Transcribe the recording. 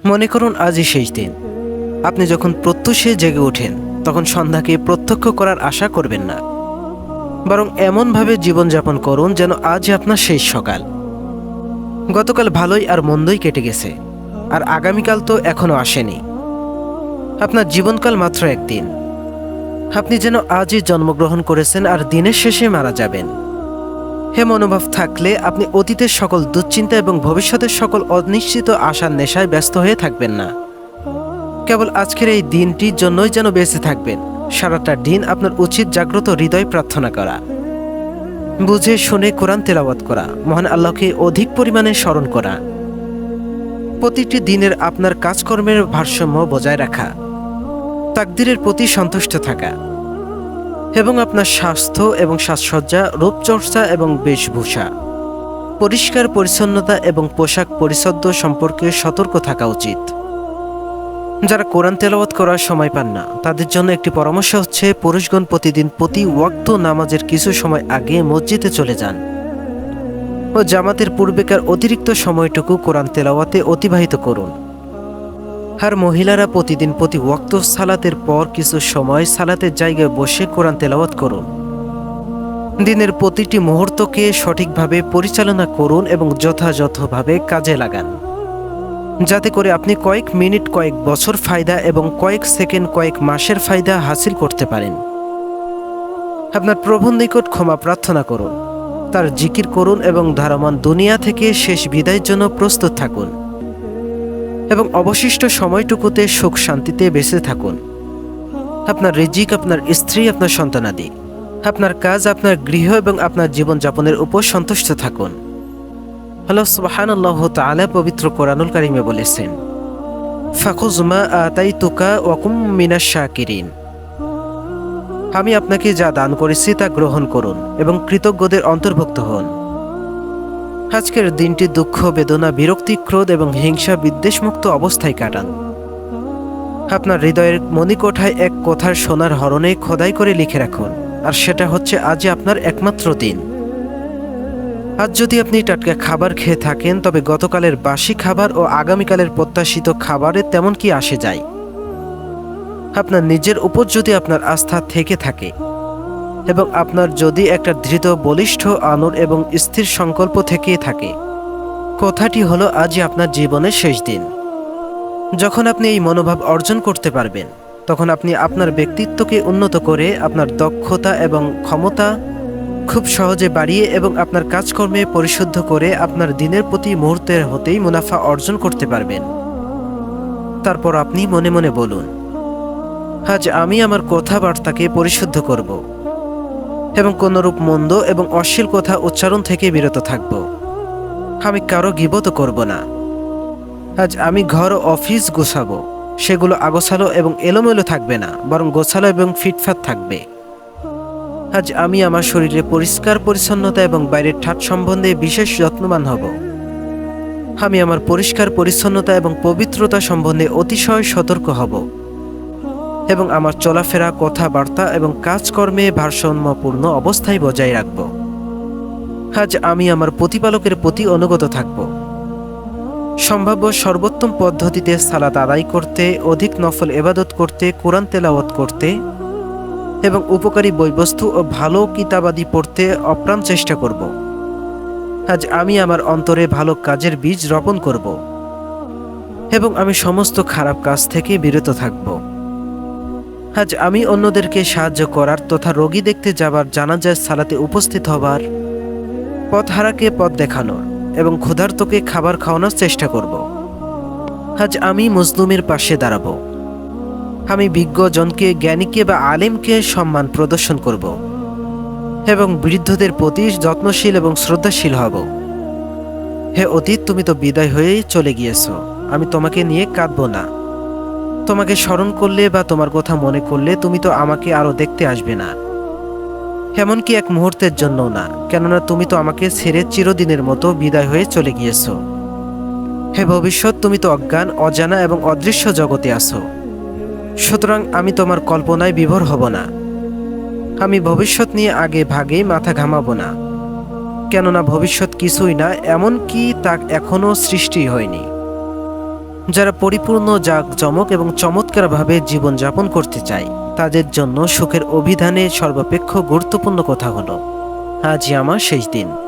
মনে করুন আজই শেষ দিন। আপনি যখন প্রত্যুষে জেগে ওঠেন তখন সন্ধ্যাকে প্রত্যক্ষ করার আশা করবেন না, বরং এমনভাবে জীবনযাপন করুন যেন আজ আপনার শেষ সকাল। গতকাল ভালোই আর মন্দই কেটে গেছে, আর আগামীকাল তো এখনো আসেনি। আপনার জীবনকাল মাত্র একদিন। আপনি যেন আজই জন্মগ্রহণ করেছেন আর দিনের শেষে মারা যাবেন। হে মনোভাব থাকলে আপনি অতীতের সকল দুশ্চিন্তা এবং ভবিষ্যতের সকল অনিশ্চিত আশার নেশায় ব্যস্ত হয়ে থাকবেন না। কেবল আজকের এই দিনটির জন্যই যেন বেঁচে থাকবেন। সারাটা দিন আপনার উচিত জাগ্রত হৃদয় প্রার্থনা করা, বুঝে শুনে কোরআন তেলাওয়াত করা, মহান আল্লাহকে অধিক পরিমাণে স্মরণ করা, প্রতিটি দিনের আপনার কাজকর্মের ভারসাম্য বজায় রাখা, তাকদীরের প্রতি সন্তুষ্ট থাকা, এবং আপনার স্বাস্থ্য এবং সাজসজ্জা, রূপচর্চা এবং বেশভূষা, পরিষ্কার পরিচ্ছন্নতা এবং পোশাক পরিচ্ছদ সম্পর্কে সতর্ক থাকা উচিত। যারা কোরআন তেলাওয়াত করার সময় পান না তাদের জন্য একটি পরামর্শ হচ্ছে, পুরুষগণ প্রতিদিন প্রতি ওয়াক্ত নামাজের কিছু সময় আগে মসজিদে চলে যান ও জামাতের পূর্বেকার অতিরিক্ত সময়টুকু কোরআন তেলাওয়াতে অতিবাহিত করুন। আর মহিলারা প্রতিদিন প্রতি ওয়াক্ত সালাতের পর কিছু সময় সালাতের জায়গায় বসে কোরআন তেলাওয়াত করুন। দিনের প্রতিটি মুহূর্তকে সঠিকভাবে পরিচালনা করুন এবং যথাযথভাবে কাজে লাগান, যাতে করে আপনি কয়েক মিনিট, কয়েক বছর ফায়দা এবং কয়েক সেকেন্ড, কয়েক মাসের ফায়দা হাসিল করতে পারেন। আপনার প্রভুর নিকট ক্ষমা প্রার্থনা করুন, তার জিকির করুন এবং ধারমান দুনিয়া থেকে শেষ বিদায়ের জন্য প্রস্তুত থাকুন, এবং অবশিষ্ট সময়টুকুতে সুখ শান্তিতে বেঁচে থাকুন। আপনার রিজিক, আপনার স্ত্রী, আপনার সন্তানাদি, আপনার কাজ, আপনার গৃহ এবং আপনার জীবনযাপনের উপর সন্তুষ্ট থাকুন। আল্লাহ সুবহানাল্লাহু তাআলা পবিত্র কোরআনুল কারীমে বলেছেন, ফাখুয মা আতাইতুকা ওয়া কুম মিনাশ শাকিরিন। আমি আপনাকে যা দান করেছি তা গ্রহণ করুন এবং কৃতজ্ঞদের অন্তর্ভুক্ত হন। আজকের দিনটি দুঃখ, বেদনা, বিরক্তি, ক্রোধ এবং হিংসা বিদ্বেষমুক্ত অবস্থায় কাটান। আপনার হৃদয়ের মণিকোঠায় এক কথার সোনার হরণে খোদাই করে লিখে রাখুন, আর সেটা হচ্ছে আজ আপনার একমাত্র দিন। আজ যদি আপনি টাটকা খাবার খেয়ে থাকেন তবে গতকালের বাসি খাবার ও আগামীকালের প্রত্যাশিত খাবারে তেমন কি আসে যায়? আপনার নিজের উপর যদি আপনার আস্থা থেকে থাকে এবং আপনার যদি একটা দৃঢ়, বলিষ্ঠ, আনর এবং স্থির সংকল্প থেকে থাকে, কথাটি হলো আজই আপনার জীবনের শেষ দিন। যখন আপনি এই মনোভাব অর্জন করতে পারবেন তখন আপনি আপনার ব্যক্তিত্বকে উন্নত করে, আপনার দক্ষতা এবং ক্ষমতা খুব সহজে বাড়িয়ে এবং আপনার কাজকর্মে পরিশুদ্ধ করে আপনার দিনের প্রতি মুহূর্তের হতেই মুনাফা অর্জন করতে পারবেন। তারপর আপনি মনে মনে বলুন, আজ আমি আমার কথাবার্তাকে পরিশুদ্ধ করব এবং কোনরূপ মন্দ এবং অশ্লীল কথা উচ্চারণ থেকে বিরত থাকব। আমি কারো গীবত করব না। আজ আমি ঘর ও অফিস গোছাবো, সেগুলো আগোছালো এবং এলোমেলো থাকবে না, বরং গোছালো এবং ফিটফাট থাকবে। আজ আমি আমার শরীরে পরিষ্কার পরিচ্ছন্নতা এবং বাইরের ঠাট সম্বন্ধে বিশেষ যত্নবান হব। আমি আমার পরিষ্কার পরিচ্ছন্নতা এবং পবিত্রতা সম্বন্ধে অতিশয় সতর্ক হব এবং আমার চলাফেরা, কথাবার্তা এবং কাজকর্মে ভারসাম্যপূর্ণ অবস্থায় বজায় রাখব। আজ আমি আমার প্রতিপালকের প্রতি অনুগত থাকব। সম্ভাব্য সর্বোত্তম পদ্ধতিতে সালাত আদায় করতে, অধিক নফল ইবাদত করতে, কোরআন তেলাওয়াত করতে এবং উপকারী বইবস্তু ও ভালো কিতাবাদি পড়তে অপ্রাণ চেষ্টা করব। আজ আমি আমার অন্তরে ভালো কাজের বীজ রোপণ করব এবং আমি সমস্ত খারাপ কাজ থেকে বিরত থাকব। আজ আমি অন্যদেরকে সাহায্য করার তথা রোগী দেখতে যাবার, জানাজায় সালাতে উপস্থিত হবার, পথহারাকে পথ দেখানোর এবং ক্ষুধার্তকে খাবার খাওয়ানোর চেষ্টা করব। আজ আমি মজলুমের পাশে দাঁড়াবো। আমি বিজ্ঞজনকে, জ্ঞানীকে বা আলেমকে সম্মান প্রদর্শন করব এবং বৃদ্ধদের প্রতি যত্নশীল এবং শ্রদ্ধাশীল হব। হে অতীত, তুমি তো বিদায় হয়েই চলে গিয়েছ, আমি তোমাকে নিয়ে কাঁদব না। তোমাকে স্মরণ করলে বা তোমার কথা মনে করলে তুমি তো আমাকে আরো দেখতে আসবে না, এমনকি এক মুহূর্তের জন্যও না, কেননা তুমি তো আমাকে ছেড়ে চিরদিনের মতো বিদায় হয়ে চলে গিয়েছ। হে ভবিষ্যৎ, তুমি তো অজ্ঞান, অজানা এবং অদৃশ্য জগতে আছো, সুতরাং আমি তোমার কল্পনায় বিভোর হব না। আমি ভবিষ্যৎ নিয়ে আগে ভাগে মাথা ঘামাবো না, কেননা ভবিষ্যৎ কিছুই না, এমনকি তা এখনো সৃষ্টি হয়নি। যারা পরিপূর্ণ জাঁকজমক এবং চমৎকারভাবে জীবনযাপন করতে চায় তাদের জন্য সুখের অভিধানে সর্বাপেক্ষ গুরুত্বপূর্ণ কথা হলো, আজই আমার শেষ দিন।